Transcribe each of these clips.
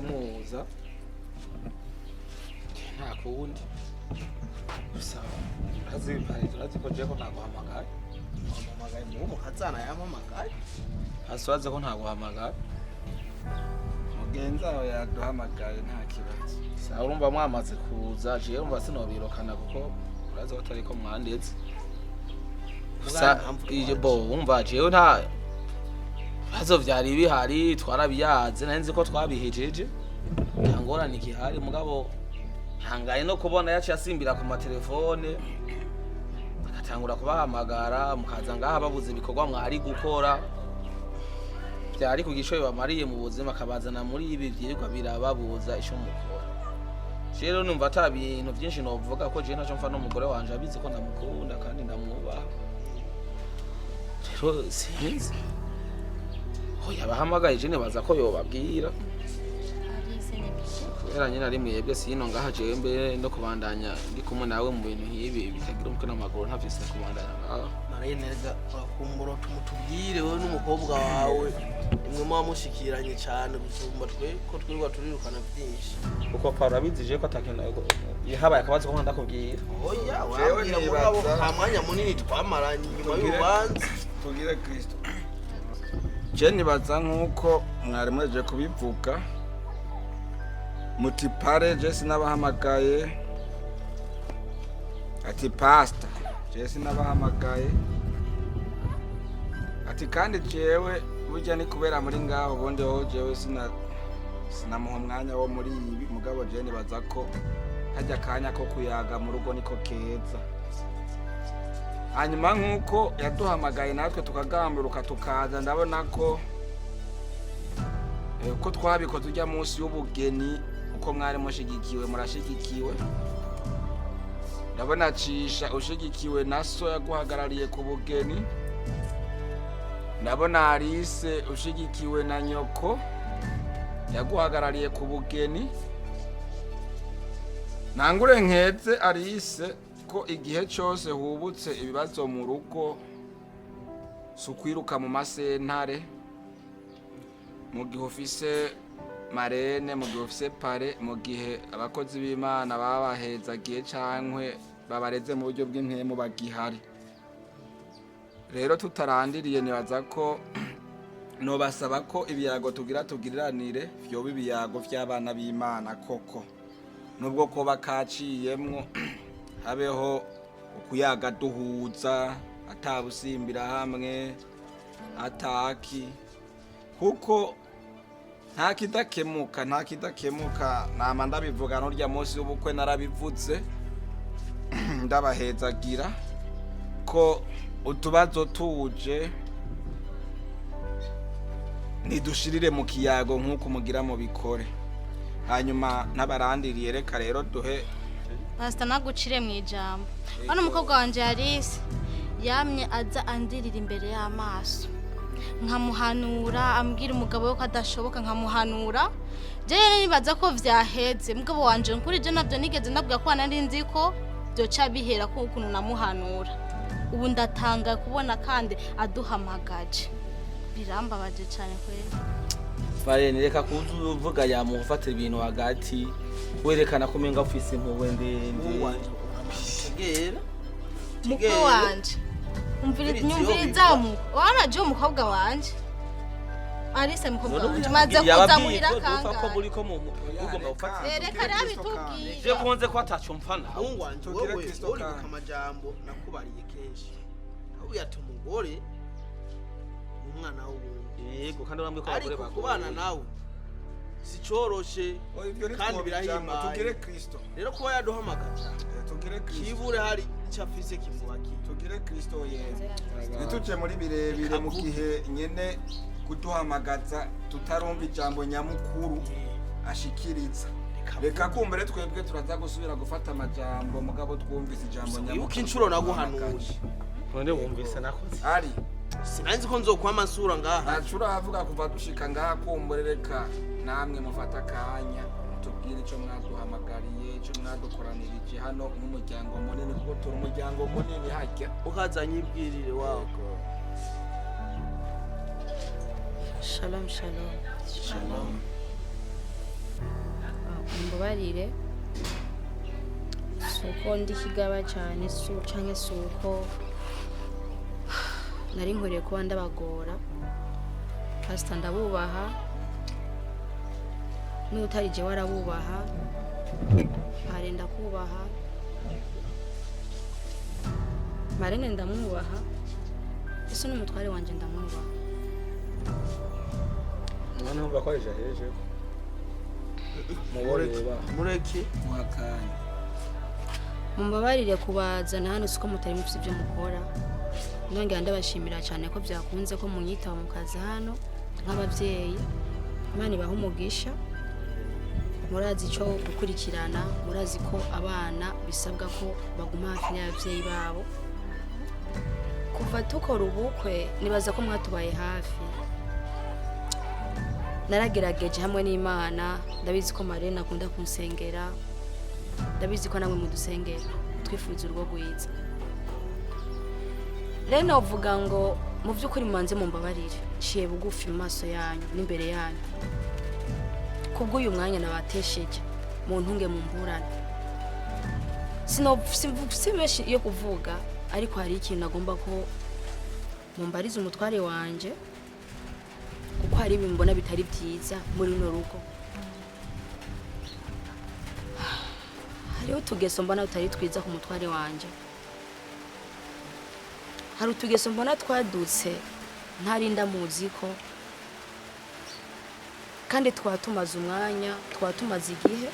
muza nta kundi gusa urazi ko je ko ntaguhamagaye wampamagaye mu kazana yampamagaye hasibaze ko ntaguhamagaye mugenzi aho yaduhamagaye nta kibazo sa urumva mwamaze kuza je urumva sinobirokana kuko urazi ko atari ko mwandetse gusa ije bo umva jewe nta hazo vyari bihari twarabiyaze nari nzi ko twabihejeje ntangorane ikihari mugabo hangaye no kubona yaciye asimbira ku matelefone agatangura kubahamagara mukaza ngaha babuze ibikorwa mwari gukora byari ku gishoye bamariye mu buzima akabazana muri ibi byirirwa birababuza isho mukora rero numva ata bintu byinshi novuga ko je ntaco mfa n'umugore wanje abizi ko ndamukunda kandi ndamwubaha rero sinzi yabahamagaye je nibaza ko yobabwira kubera nyine ari mwebwe sino ngaha jewe mbere no kubandanya ndi kumwe nawe mu bintu nk'ibi bitagira umutwe n'amaguru ntavise kubandanya ngaha naraye neza urakumbura tumutubwire wewe n'umukobwa wawe imwe mu bamushikiranye cyane gusumba twe ko twirwa turirukana byinshi kuko Paulo abizije ko atakeneye yahabaye akabazo ko ndakubwira oya wabwira mugabo nta mwanya munini twamaranye nyuma y'urubanza tugire Kristo je nibaza nkuko mwari mweje kubivuga muti pare je sinabahamagaye ati pastor je sinabahamagaye ati kandi jewe burya ni kubera muri ngaho bonde ho jewe sinamuha umwanya wo muri ibi mugabo je nibaza ko hajya kanya ko kuyaga mu rugo niko keza hanyuma nkuko yaduhamagaye natwe tukagamburuka tukaza ndabona ko ko twabikoze ujya munsi y'ubugeni uko mwari mushigikiwe murashigikiwe ndabona Cisha ushigikiwe na so yaguhagarariye ku bugeni ndabona Alice ushigikiwe na nyoko yaguhagarariye ku bugeni nangure nkeze Alice ko igihe cyose hubutse ibibazo mu rugo sukwiruka mu masentare mu gihe ufise marene mu gihe ufise pare mu gihe abakozi b'Imana babahezagiye cankwe babareze mu buryo bw'impemu bagihari rero tutarandiriye nibaza ko nobasaba ko ibiyago tugiriranire vyoba ibiyago vy'abana b'Imana koko nubwo ko bakaciyemwo habeho ukuyaga duhuza atabusimbira hamwe ataki kuko nta kidakemuka nama ndabivuga n'urya munsi y'ubukwe narabivuze ndabahezagira ko utubazo tuje nidushirire mu kiyago nk'uko mugira mu bikore hanyuma n'abarandiriye reka rero duhe Pastor nagucire mu ijambo hano umukobwa wanje Alice yamye aza andirira imbere y'amaso nkamuhanura ambwira umugabo we ko adashoboka nkamuhanura je nibaza ko vyaheze mugabo wanje nkuri je navyo nigeze nabwa ko nari nzi ko byoca bihera ko ukuntu namuhanura ubu ndatanga kubona kandi aduhamagaje birambabaje cyane kweli Marene reka kuvuga yamufatira ibintu hagati werekana ko menga ufise impuhwe ndende tegera mukwe wanje nyumviriza mu wana je umukobwa wanje Alice mukobwa wanje maze kuza muhira kanga ko muri ko mu ugomba gufatira reka rabitubwire je kunze ko atacu mpfana mungu wanje wewe uri kukamajambo nakubariye kenshi aho yatuma umugore umwana w'ubundi yego kandi urambwe ko abagore bakubana nawe sicoroshe kandi birahimba tugire Kristo rero kuba yaduhamagaza tugire Kristo kibure hari cyafise kimubaki tugire Kristo yeze nituje muri birebire mu gihe nyene kuduhamagaza tutarumva ijambo nyamukuru ashikiriza reka kumbere twebwe turaza gusubira gufata amajambo mugabo twumvise ijambo nyamukuru uko incuro naguhanuye none wumvise nakoze ari sinanzi ko nzokwama nsura ngaha nacura havuga kuva dushika ngaha kumbere reka namwe mufata kanya mutubwire ico mwaduhamagariye ico mwadukoranirije hano nk'umuryango munini kuko turi umuryango munini hajya ukazanye ibwirire wako Shalom shalom shalom mbabarire suko ndi kigaba cyane canke suko nari nkoreye kuba ndabagora pastor ndabubaha n'utari je warabubaha arenda kubaha Marene ndamwubaha ese n'umutware wanje ndamwubaha mwana numva ko aje heje mureke mwakanya mumbabarire kubazana hano siko mutari mufite ibyo mukora nongera ndabashimira cyane ko byakunze ko munyitaho mu kazi hano nk'abavyeyi Imana ibaha umugisha murazi cyo gukurikirana murazi ko abana bisabwa ko baguma hafi y'abavyeyi babo kuva tukora ubukwe nibaza ko mwatubaye hafi naragerageje hamwe n'Imana ndabizi ko Marene akunda kunsengera ndabizi ko namwe mudusengera twifuza urugo rwiza rero uvuga ngo mu by'ukuri mumanze mumbabarire ciye bugufi mu maso yanyu n'imbere yanyu kubwo uyu mwanya nabatesheje mu ntunge mu mburane simvuze iyo kuvuga ariko hari ikintu agomba ko mumbariza umutware wanje kuko hari ibintu mbona bitari byiza muri no rugo hariho utugeso mbona utari twiza ku mutware wanje hari utugeso mbona twadutse ntarinda muzi ko kandi twatumaze umwanya twatumaze igihe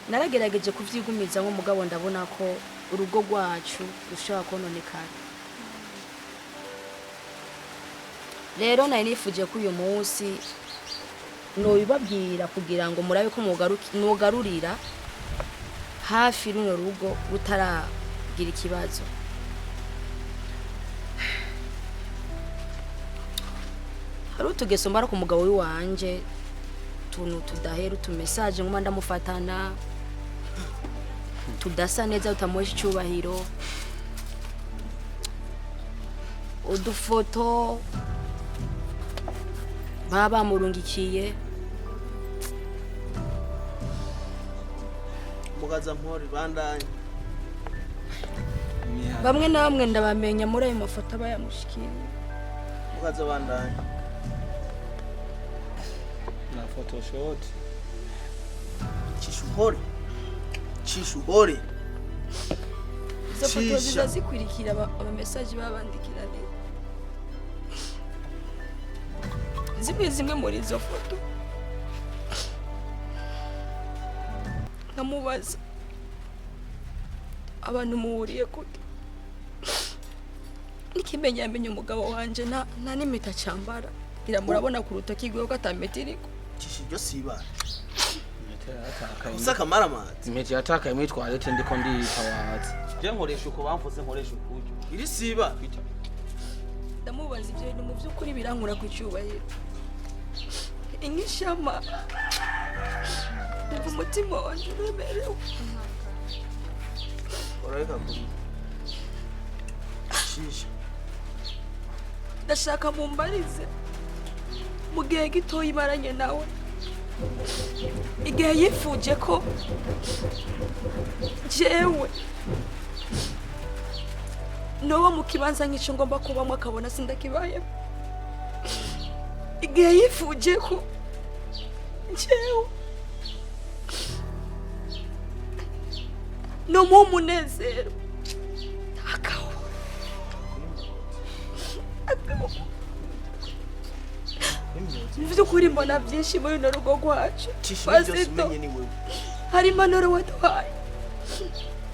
naragerageje kuvyigumiza nko mugabo ndabona ko urugo rwacu rushobora kononekana rero nari nifuje ko uyu munsi nobibabwira kugira ngo murabe ko mugarurira hafi runo rugo rutaragira ikibazo hari utugeso mbara ku mugabo wanje tuntu tudahera utumesaje nguma ndamufatana tudasa neza utamuhesha icyubahiro udufoto baba murungikiye mugaza mpori bandanye bamwe na bamwe ndabamenya muri ayo mafoto aba yamushikiriye mugaza bandanye na photoshop Cishuhore izo foto ziza zikurikira aba message babandikira ne zimwe muri izo foto namubaza abantu muhuriye kuki nikimenyamenye umugabo wanje nta n'imita cyambara ira murabona ku rutoki rwe ko atametiriko Cisha siba usaka maramazi imiti yatakaye muri toilette ndiko nditawaza je nkoresha uko bamvuze nkoresha ukujyo iri siba ndamubaza ibyo bintu mu by'ukuri birankura ku cyubahiro inkishama umutima wanje uremerewe urareka kuri Cisha ndashaka mumbarize mu gihe gitoya imaranye nawe igihe yifuje ko jewe noba mu kibanza nk'icyo ngomba kubamo akabona sindakibayemo igihe yifuje ko jewe no mu munezero akaho by'ukuri mbona byinshi muri runo rugo rwacu Pasito hari impanuro waduhaye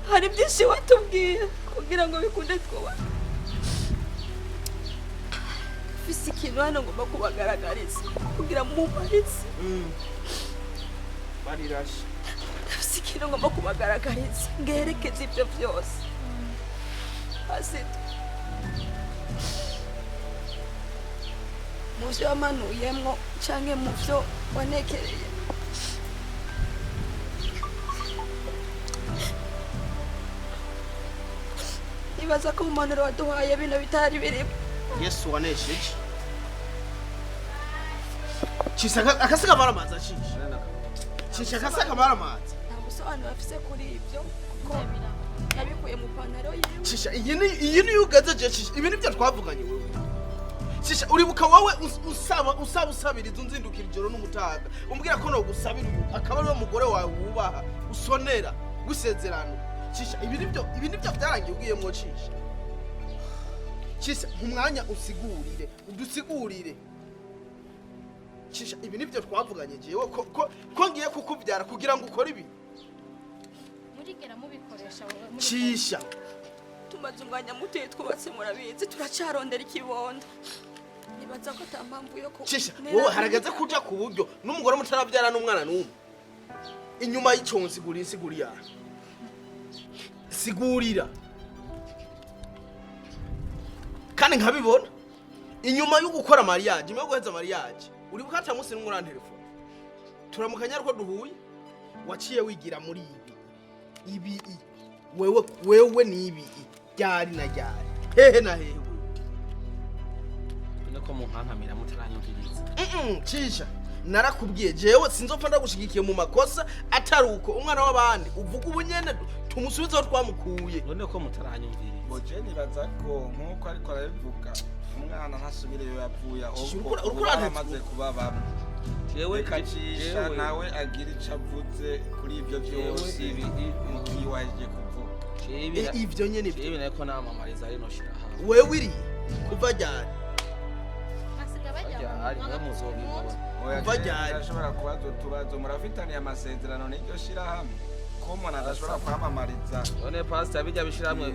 hari byinshi watubwiye kugira ngo bikunde twubake ufise ikintu hano ngomba kubagaragariza kugira mumparize barirashe ufise ikintu ngomba kubagaragariza ngerekeze ibyo byose Pasito mu byo wamanuyemo cyangwa mu byo wanekereye ibaza ko mu manuro waduhaye bino bitari birimo Yesu wanesheje Cisha akasiga maramazi acisha Cisha kasa kamara amazi nta busobanuro afise kuri ibyo kuko nabikuye mu pantaro yiwe. Cisha iyi ni ugazeje Cisha ibi nibyo twavuganye wewe Cisha uribuka wowe usabiriza unzindukira ijoro n'umutaga umbwira ko no gusabira uyu akaba ari mugore wawe wubaha usonera gusezerano Cisha ibi nibyo byarangiye ugiyemo Cisha Cisha umwanya udusigurire Cisha ibi nibyo twavuganye jewe ko ngiye kukubyara kugira ngo ukore ibi murigera mubikoresha wowe Cisha Tumaze umwanya muto twubatse murabizi turacarondera ikibondo. Nibaza ko ta mpamvu yo ko Cisha wowe haragaze kuja ku buryo n'umugore mutarabyara n'umwana n'umwe inyuma y'iconzi sigurira sigurira kandi nkabibona inyuma yo gukora mariage yo guheza mariage uri bukata munsi n'umura telefone turamukanya ariko duhuye waciye wigira muri ibi wewe ni ibi ryari na ryari hehe na hehe niko mu nkankamira mutaranyumviriza Cisha narakubwiye jewe sinzopfa ndagushigikiye mu makosa atari uko umwana w'abandi uvuga ubunyene tumusubizeho twamukuye none ko mutaranyumviriza boje nibaza ko nkuko ariko arabivuga umwana ntasubireyo yavuye Uriko ahubwo urantetse amaze kuba bamwe jewe Cisha nawe agira ico avuze kuri ibyo byose ibi mukiwaje kuvuga ivyo nyene ibi nako namamariza rino shira ha wewe iri kuva ryari basiga bajya ari muzobibona ashobora kubaza utubazo murafitaniye amasezerano n'iryo shira hamwe ko umuntu adashobora kwamamariza none pastor bijya bishiramwe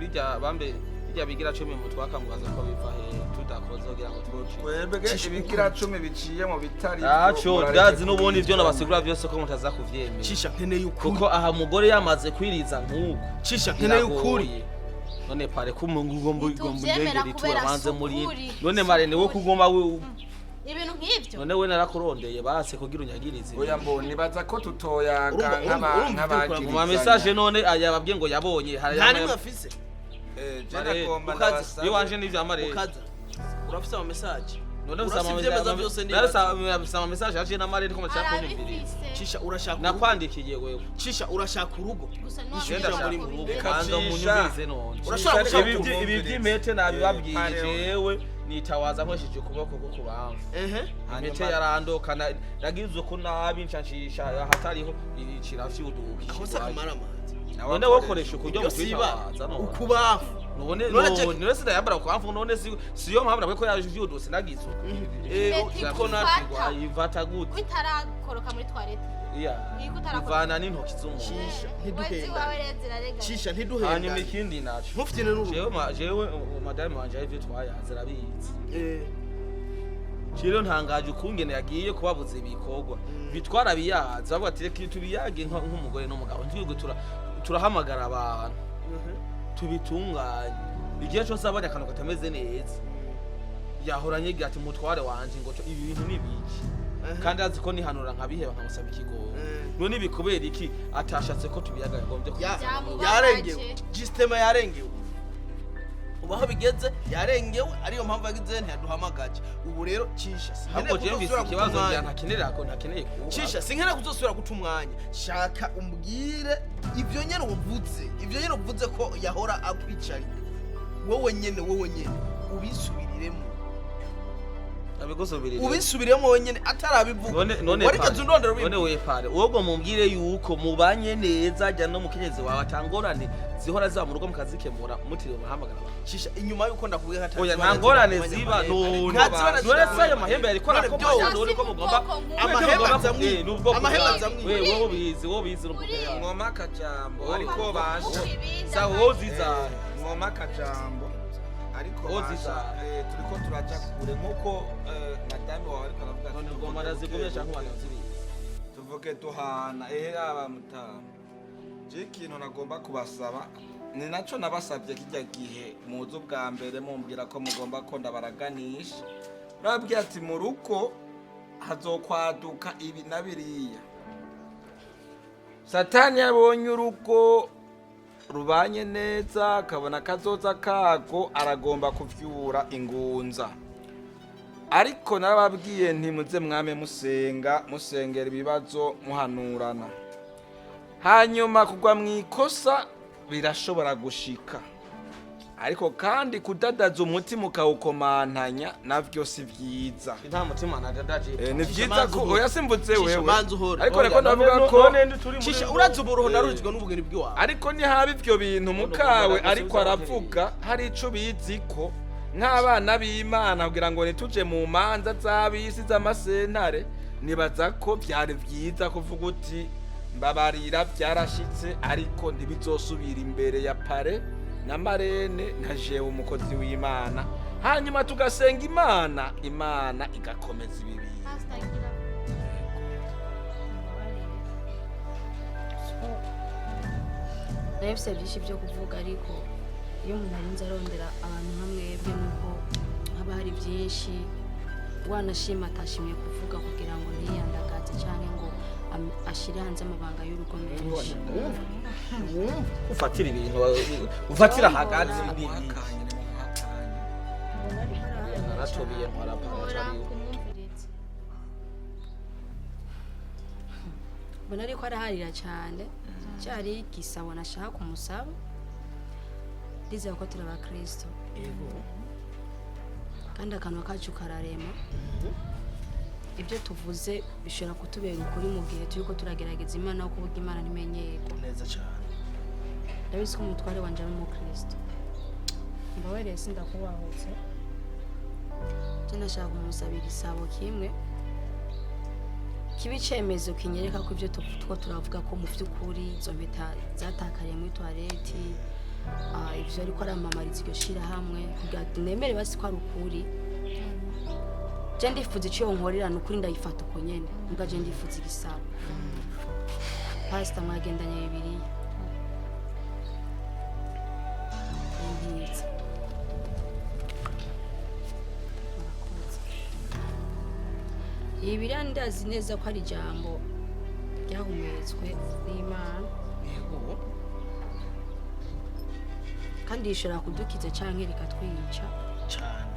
bijya bambe bijya bigira 10 mu twakamugaza ko biva he tudakoze kugira ngo tuci webwe ibigira 10 biciye mu bitari acho ndazi n'ubundi ivyo nabasigura byose ko mutaza kuvyemera Cisha nkeneye ukuri kuko aha mugore yamaze kwiriza nk'uko Cisha nkeneye ukuri none pare kumungugombo Ntituvyemera kubera banze muri sukuri. none marene wo kugoma ibintu nk'ivyo none we narakurondeye base kugira unyagirize oya mbone nibaza ko tutoyaga nk'abagiriza mu message none ayababwiye ngo yabonye nta nimwe afise jana komba ndabasa iyo wanje n'ivyo amare ukaza urafise ama message none usama message aje na mare ko machaka kunyumvira Cisha urashaka nakwandikiye wewe Cisha urashaka urugo gusa genda muri mu rugo banza Cisha. munyumvirize none urashaka gushaka ibi by'imete nabibabwiye jewe nitawaza nkoresheje ukuboko ko kubanga impete yarandokana nagize ko nabi nshanshisha hatariho icira fyuduki akosa kamara amazi none wokoresha ukuryo mukwibaza none ukubafu none sida yambara kwamfu none siyo mpamvu nabwo ko yaje vyudusi nagize ko natigwa ivata gute bitarakoroka muri toilette ivana n'intoki z'umuntu Cisha ntiduhenda hanyuma ikindi naco ntufitine n'urugo jewe madame wanje ivyo twayaze arabizi Chiro ntangaje ukungene yagiye kubabuza ibikorwa bitwara biyaza bavuga ati reka tubiyage nk'umugore n'umugabo ntwigwe turahamagara abantu tubitunganye igihe cyose abanya akantu katameze neza yahoranye gira ati mutware wanje ngo ibi bintu nibiki kandi azi ko nihanura nkabiheba nkamusaba ikigo none bikubera iki atashatse ko tubiyaga ngombye yarengewe systema yarengewe ubaho bigeze yarengewe ariyo mpamvu yagize ntiyaduhamagaje ubu rero Cisha ahubwo je mbise ikibazo ntakenera ko ntakeneye kuba Cisha sinkera kuzosubira guta umwanya shaka umbwire ivyo nyene uvuze ko yahora akwicarika wowe nyene ubisubiriremo ubisubiremo wenyene atarabivuga warikaze undondero none we pare ubwo mumbwire yuko mubanye neza jya no mukenyezi wawe atangorane zihora za mu rugo mukazikemura mutiriwe muhamagara Cisha inyuma yuko ndakubwiye hata oya ntangorane ziba none sayo mahembe yari kora ko none ko mugomba amahembe zamwe wewe bizi ngoma kajambo ariko basha sawo ziza ngoma kajambo ariko turiko turaja kure nkuko madame wawe ariko aravuga none ngoma razigumye cyangwa abantu ziri tuvuge duhana aba mutama je ikintu nagomba kubasaba ni naco nabasabye kijya gihe muzo bwa mbere mumbwira ko mugomba ko ndabaraganisha urabwiye ati mu ruko hazokwaduka ibi nabiriya Satani yabonye urugo rubanye neza akabona kazoza kago aragomba kuvyura ingunza ariko narababwiye nti muze mwame musengera ibibazo muhanurana, hanyuma kugwa mu ikosa birashobora gushika, ariko kandi kudadaza umutima ukawukomantanya navyo si vyiza. nta mutima nadadaje Ni vyiza ko oya simvutse wewe, manzi uhore. ariko reko ndavuga ko Cisha urazi uburoho naruhijwe n'ubugeni bw'iwawe. ariko ntihaba ivyo bintu mukawe ariko aravuga hari ico bizi ko nk'abana b'Imana kugira ngo nituje mu manza z'abisi z'amasentare, nibaza ko vyari vyiza kuvuga uti mbabarira byarashitse ariko ntibizosubira imbere ya pare na marene nka jewe umukozi w'Imana, hanyuma tugasenga Imana igakomeza ibibi. nabifise byinshi byo kuvuga, ariko iyo umuntu arinze arondera abantu nk'amwebwe nuko haba hari byinshi wanashima atashimye kuvuga kugira ngo ntiyandagaze cyane ngo ashire hanze amabanga y'urugo menshi. ufatira ibintu ufatira hagati bibi naratobiye ntwarapara mbona ariko araharira cyane, cyari igisabo nashaka kumusaba, ndizera ko turi abakristo kandi akanwa kacu kararema, ibyo tuvuze bishobora kutubera ukuri mu gihe turiko turagerageza Imana no kuvuga Imana ntimenyeko Neza cyane. ndabizi ko umutware wanje ari umukristo, mbawereye sindakubahutse, je nashaka kumusabira isabo kimwe kiba icemezo kinyereka ko ibyo tuvuga turavuga ko mu by'ukuri izo mpeta zatakariye muri toilette, ibyo ariko aramamariza iryo shirahamwe kugira nemere basi ko ari ukuri. Je ndifuza icyo nkorerana ukuri ndayifata uko nyene, mbwa je ndifuza igisabo. Pastor mwagendanye Bibiliya Bibiliya ndazi neza ko ari ijambo ryahumetswe n'Imana, kandi rishobora kudukiza canke rikatwica Cyane.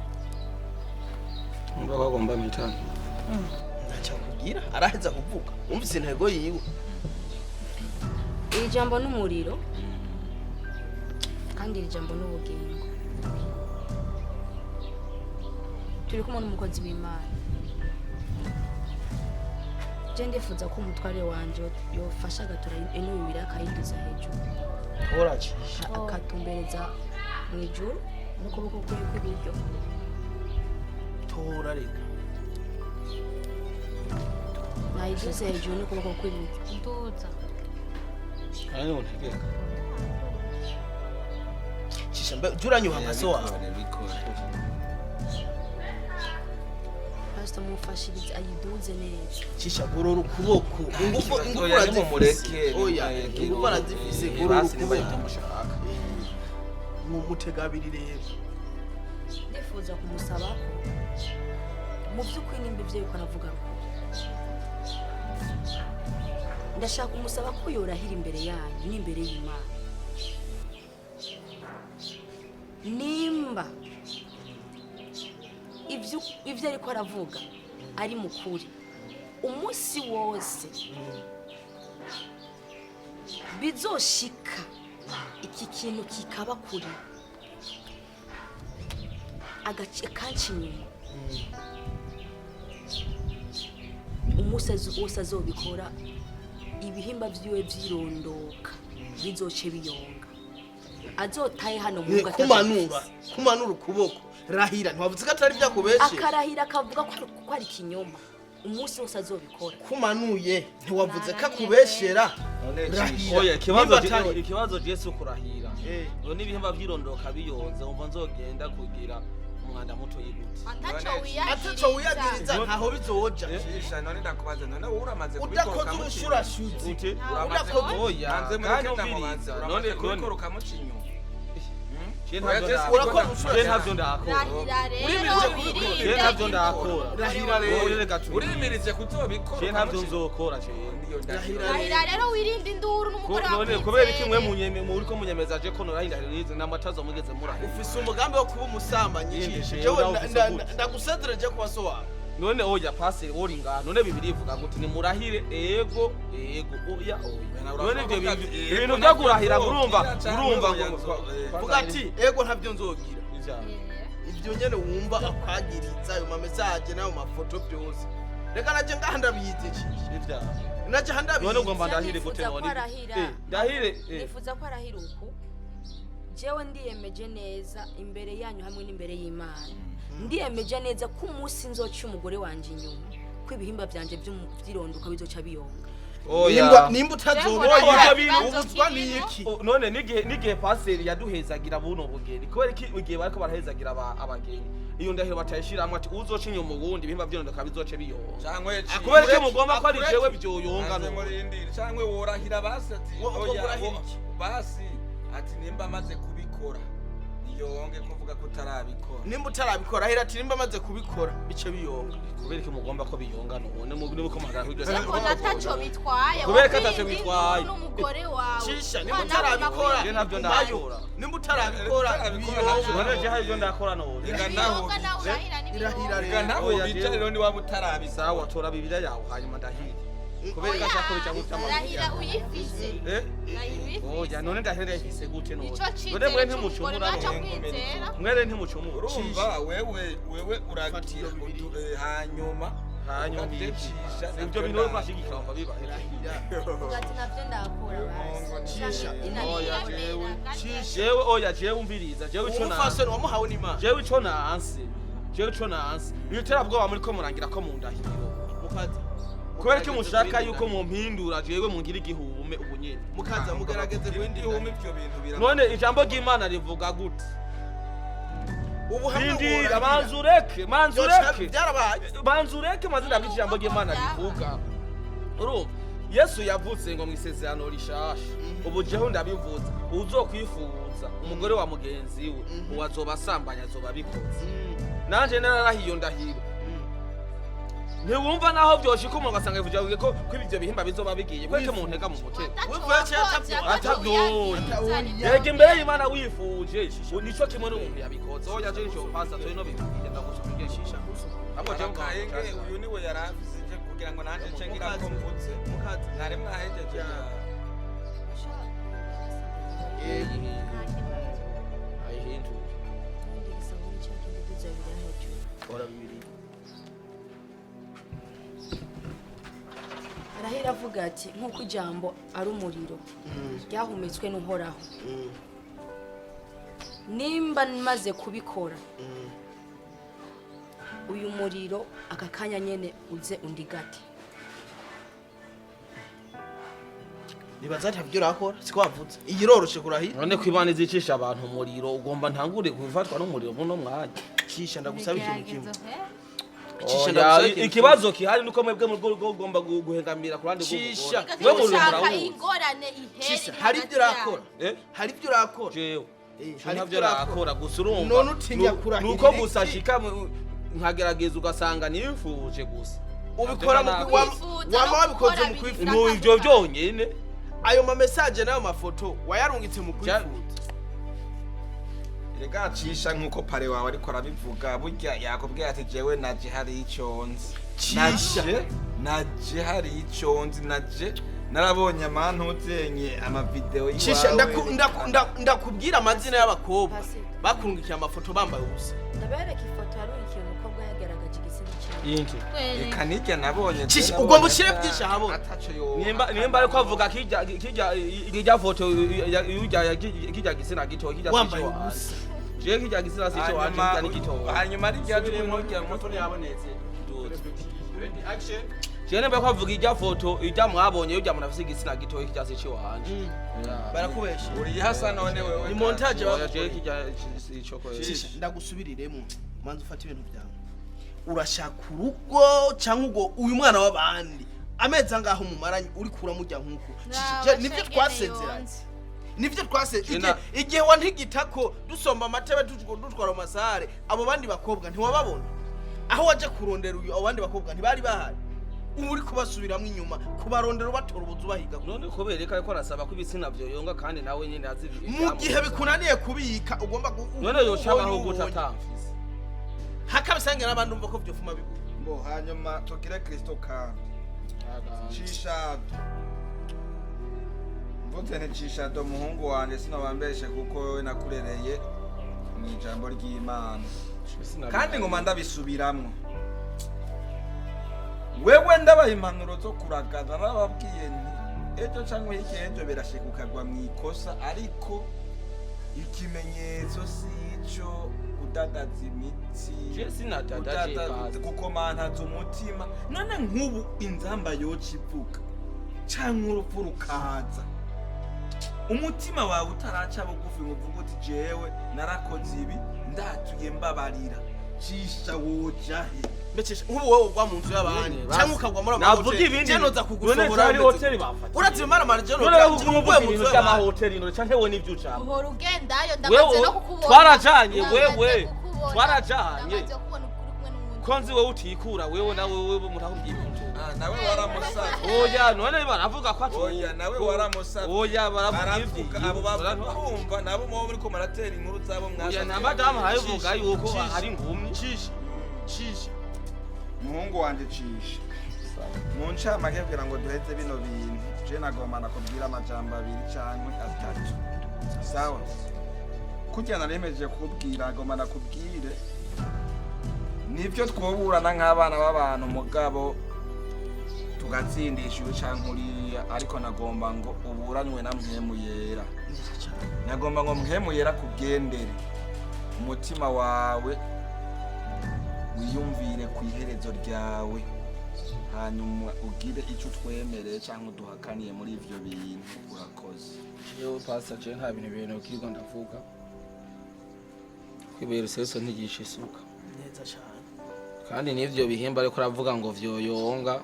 ngo bagomba mitana Ntacyo kugira araheza kuvuga. Umvise intego yiwe. iri jambo n'umuriro kandi iri jambo n'ubugingo. Turi kumwe n'umukozi w'Imana, je ndifuza ko umutware wanje yofasha agatura ino Bibiliya akayigeza hejuru, Uracisha. akatumbereza mu ijuru n'ukuboko kwe kw'iburyo. Tora reka. Nayigize hejuru n'ukuboko kw'iburyo. nduza ari untegeka Cisha mbe juranyuha nka so wawe. Pastor mufashirize ayiduze neza. Cisha gorora ukuboko. Ingufu oya nimumureke Oya, ingufu arazifise gorora ukuboko. mushaka Mu mutegabiri rero. Ndifuza kumusaba ko mu by'ukuri nimba ibyo yuko aravuga ko ndashaka kumusaba ko yorahira imbere yanyu n'imbere y'Imana, nimba ibyo ariko aravuga ari mukuri umunsi wose bizoshika iki kintu kikaba kuri akanci inyuma, umunsi wose azobikora ibihimba vyiwe vyirondoka bizoce biyonga, azotaye hano mu kumanura ukuboko. Rahira ntiwavuze ko atari byakubeshe. akarahira akavuga ko ari kinyoma, umunsi wose azobikora. Kumanuye ntiwavuze ko akubeshera. Rahira. oya Nimba atari- ikibazo je so kurahira none ibihimba vyirondoka biyonze umva nzogenda kugira umwanda muto yigute Ataco wiyagiriza ntaho bizoja. Cisha none ndakubaza none wowe uramaze Udakoze urushurashuzi. ute Udakoze oya hanze muri kandi kenda ubiriza mubanza none uramaze kubikora ukamuca inyuma. ntabyo ndakora ntabyo ndakora urimirije kuzobikora ntabyo nzokora rahira rero wirinde induru n'umugore wawe none kubera iki mwe muri ko munyemeza je ko norahindahiriza n'amatazo mugeze murahe ufise umugambi wo kuba umusambanyi ndagusezereje kuba so wawe none oya pastor uri ngaha none bibiri ivuga ngo ni murahire ego oya none ibintu byo kurahira urumva ngo vuga ati ego ntabyo nzogira ibyo nyene wumva akwagiriza ayo message n'ayo mafoto byose reka naje ngaha ndabiyitishije naje handabiye none ugomba ndahire gute none ndahire nifuza ko arahira uku jewe ndiyemeje neza imbere yanyu hamwe n'imbere y'Imana ndiyemeje neza ko umunsi nzoca umugore wanje inyuma ko ibihimba byanje by'irondoka bizoca biyonga nimba utazobona ubuzwa niki none nigihe paseri yaduhezagira buno bugeni kubera iki igihe bariko barahezagira abageni iyo ndahiro batayishiramwe ati uzoca inyuma ubundi ibihimba by'irondoka bizoce biyonga kubera iki mugomba ko ari jewe byoyonga no cyangwe worahira basi ati oya basi ati nimba amaze kubikora yonge kuvuga ko utarabikora nimba utarabikora ahera ati nimba amaze kubikora bice biyonga kubera iki mugomba ko biyonga none muko magara kujya ko natacho bitwaye kubera ko atacho bitwaye n'umugore wawe Cisha nimba utarabikora je ntabyo ndakora nimba utarabikora biyonga none je hari ndakora none reka naho irahira reka naho bicariro ni waba utarabisa sawa tora bibira yawe hanyuma ndahira kubera ko ashaka kubica gutama rahira uyifise oya none ndahira ifise gute none none mwe ntimucumura mwere ntimucumura urumva wewe urakira hanyuma Cisha ibyo bintu byo kwashigikira umva biba ugati navyo ndakora basi jewe umviriza jewe ico umufasoni wamuhawe n'Imana jewe ico nanse bitera bwo muri ko murangira ko mundahiro mukaza kubera ko mushaka yuko mumpindura jewe mungira igihume ubunyene mukaza mugerageze ibindi bihumbi ibyo bintu bira none ijambo ry'Imana rivuga gute ubu hamwe manzureke mazina y'ijambo ry'Imana rivuga urumva Yesu yavutse ngo mwisezerano rishasha ubu jeho ndabivuza uzokwifuza umugore wa mugenzi we uwazoba sambanya azoba bikoze nanje nararahiyo ndahiro ntiwumva naho byoshika umuntu agasanga bivuga ko ibyo bihimba bizoba bigiye kweke mu ntega mu mutima yega imbere y'Imana wifuje nico kimwe n'umuntu yabikoze oya je cyo pasta to ino bivuga ndagusubiye Cisha abo je kayenge uyu niwe yarafise je kugira ngo nanje cengira ko mvutse mukazi nare mwahejeje ayihindu arahira avuga ati nk'uko ijambo ari umuriro ryahumetswe n'uhoraho nimba maze kubikora uyu muriro aka kanya nyene uze undigate nibaza ntabyo urakora siko wavutse igiroroshe kurahira none kwibana izicisha abantu umuriro ugomba ntangure kufatwa n'umuriro muno mwanya Cisha ndagusaba ikintu kimwe ikibazo kihari nuko mwebwe mu rwo ugomba guhengamira kurande Cisha mwe mu ushaka ingorane Cisha ihere hari ibyo urakora hari ibyo urakora jewe hari ntabyo rakora gusa urumva none utinya kurahira nuko gusa shika nkagerageza ugasanga nifuje gusa ubikora mu wama wabikoze mu kwifuza mu ivyo byonyene ayo ma message nayo mafoto wayarungitse mu kwifuza rega Cisha nkuko pare wawe ariko arabivuga burya yakubwiye ati jewe naje hari iconzi naje hari iconzi naje narabonye amantu uzenye ama video yiwawe Cisha ndakubwira amazina y'abakobwa bakurungikiye amafoto bambaye ubusa ndabereka ifoto yari ikintu umukobwa yagaragaje igitsina cyawe yinki reka nijya nabonye Cisha ugomba ushire byinshi ahabona ataco yo nimba ariko avuga kijya foto kijya gisina gito kijya wambaye ubusa je kijya gisina sico wanje kijya nikito hanyuma ari rya turimo rya foto yabonetse ready action Jene mbako avuga ijya foto ijya mwabonye ujya munafise igitsina gito kijya sico wanje barakubesha uri hasa none wewe ni montage je kijya sico ko Cisha ndagusubiriremo manzi ufata ibintu byawe urashaka urugo cyangwa ugo uyu mwana w'abandi ameza ngaho mumaranye uri kuramujya nkuko nibyo twasezeranye nivyo twase igihe wantigitako dusomba amatebe dutwara amasare abo bandi bakobwa ntiwababona aho waje kurondera uyu abandi bakobwa ntibari bahari uri kubasubiramwe inyuma kubarondera batora ubuzubahiga none kobereka ko arasaba ko ibitsina byoyonga kandi nawe nyine azivi mu gihe bikunaniye kubika ugomba none yocabaho gutatamfise hakabisangira n'abandi umva ko byofuma bibu mbo hanyuma tugire Kristo kandi Cisha mvuze ni Cisha do muhungu wanje sinabambeshe kuko wewe nakurereye mu ijambo ry'Imana kandi ngoma ndabisubiramwe wewe ndabaye impanuro zo kuragaza nababwiye nti ejo cyangwa ejo birashikukagwa mu ikosa ariko ikimenyetso sico udadaza imitsi kukomantaza umutima none nk'ubu inzamba yoca ivuga cyangwa urupfu rukaza umutima wawe utaraca bugufi ngo uvuge uti jewe narakoze ibi ndatuye mbabarira Cisha wojahe mbecesha nk'ubu wowe ugwa mu nzu y'abandi cyangwa ukagwa muri amahoteli jenoza kugusohora ari hoteli bafata urati mara jeno none uvuga ibintu by'amahoteli none canke we nivyo ucamo uhora ugendayo ndamaze no kukubona twarajanye wewe twarajanye konzi wewe utikura wewe nawe wewe murahubwiye ibintu nawe waramusaba oya none baravuga ko atu oya nawe waramusaba oya baravuga abo barumva nabo mu muri ko maratera inkuru zabo mwasha oya na madame hayivuga yuko hari ngumye Cisha muhungu wanje Cisha mu ncamake kugira ngo duheze bino bintu je nagomba nakubwira amajambo abiri canke atatu sawa kugira naremeje kubwira agomba nakubwire nivyo twoburana nk'abana b'abantu mugabo tugatsindisha canke uriya ariko nagomba ngo uburanywe na mpemu yera nagomba ngo mpemu yera kugendere umutima wawe wiyumvire ku iherezo ryawe hanyuma ugire icyo twemereye cyangwa duhakaniye muri ivyo bintu urakoze yewe pastor je nta bintu kiriko ndavuga kwibera seso ntigisha isuka neza cyane kandi n'ivyo bihimba ariko aravuga ngo vyoyonga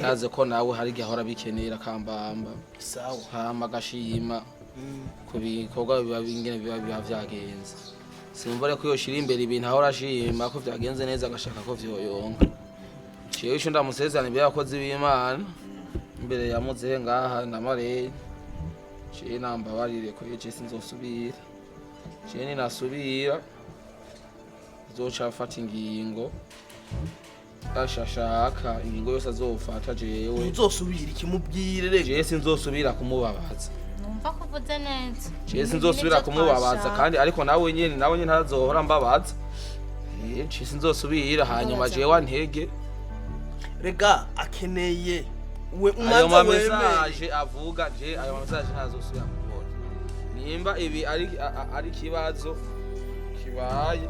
yaze ko nawe hari gihora bikenera kambamba sawa hama gashima ku bikorwa biba bingene biba vyagenze simvore ko yoshira imbere ibintu ahora ashima ko vyagenze neza agashaka ko vyoyonga ciye isho ndamusezerana imbere yakoze b'Imana imbere yamuzehe ngaha na Mareye ciye nambabarire ko yeje sinzosubira ciye ninasubira zoca afata ingingo ashashaka ingingo yose azofata jewe uzosubira ikimubwire rege jewe sinzosubira kumubabaza numva ko uvuze neza jewe sinzosubira kumubabaza kandi ariko nawe nyene ntazohora mbabaza jewe sinzosubira hanyuma jewe antege rega akeneye we ayo umanza message avuga je ayo message ntazosubira kubona nimba ibi ari kibazo kibaye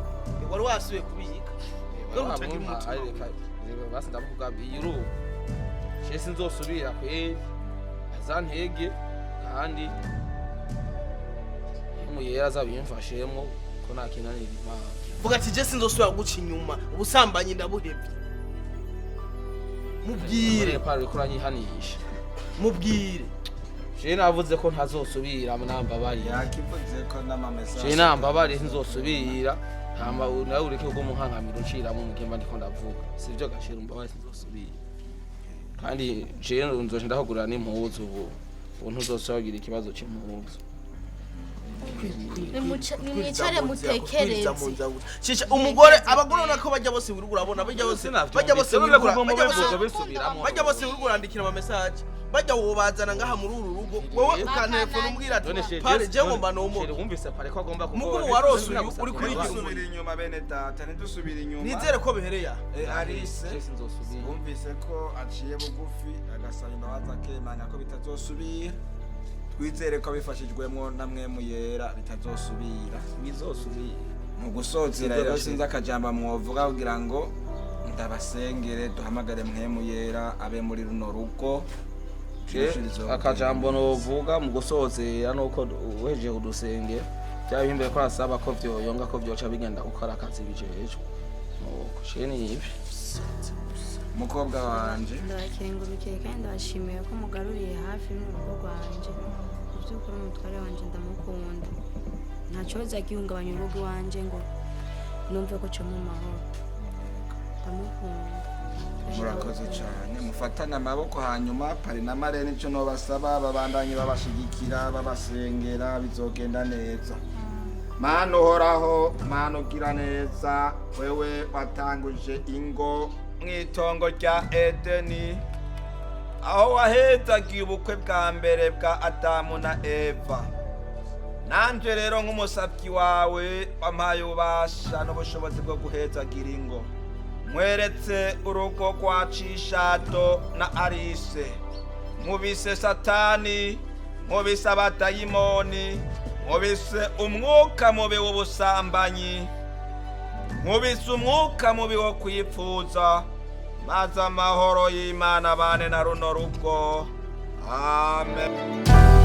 wari wasubiye kubiyika n'urutanga umutima basi ndavuga biyuru je sinzosubira kwe azantege kandi umuyera azabimfashemo ko nakinanira Imana vuga ati je sinzosubira guca inyuma ubusambanyi ndabuhebye mubwire pare kuranyihanisha mubwire je navuze ko ntazosubira nambabari yakivuze ko n'amamessage je nambabari sinzosubira hama nawe ureke uko munkankamira unciramo mugimba ndiko ndavuga sivyo gashira umbabari sinzosubira kandi je nzoje ndahagurira n'impuzu ubu ntuzosubira ikibazo cy'impuzu nimwicare mutekereze Cisha umugore abagore nako bajya bose urabona bajya bose urandikira ama message bajya wobazana ngaha muri uru rugo wowe ukantelefona umbwira ati pare je ngomba no mo wumvise pare ko agomba kuko muguru warose uri kuri dusubira inyuma bene data ntidusubira inyuma nizere ko bihereya Alice wumvise ko aciye bugufi agasaba imbabazi akemanya ko bitazosubira twizere ko bifashijwemo namwe muyera bitazosubira bizosubira mu gusozera rero sinza akajamba mwovuga kugira ngo ndabasengere duhamagare mwe muyera abe muri runo rugo akajambo novuga mu gusozera nuko uheje kudusengera byabimbe ko asaba ko vyoyonga ko vyoca bigenda gukora akazi bijeje nuko sheni ibi mukobwa wanje ndabakengurukiye kandi ndabashimiye ko mugaruriye hafi n'urugo rwanje by'ukuri umutware wanje ndamukunda nta kibazo agihungabanya urugo iwanje ngo numve ko cyo mu mahoro ndamukunda murakoze cyane mufatane amaboko hanyuma pari na marene icyo nobasaba babandanye babashigikira babasengera bizogenda neza Mana uhoraho Mana ugira neza wewe watanguje ingo mwitongo rya Edeni aho wahezagiye ubukwe bwa mbere bwa Adamu na Eva nanje rero nk'umusabyi wawe wampaye ubasha n'ubushobozi bwo guhezagira ingo mweretse urugo kwa Cisha na Arise nkubise Satani nkubise abadayimoni nkubise umwuka mubi w'ubusambanyi nkubise umwuka mubi wo kwipfuza maze amahoro y'Imana bane na runo rugo amen.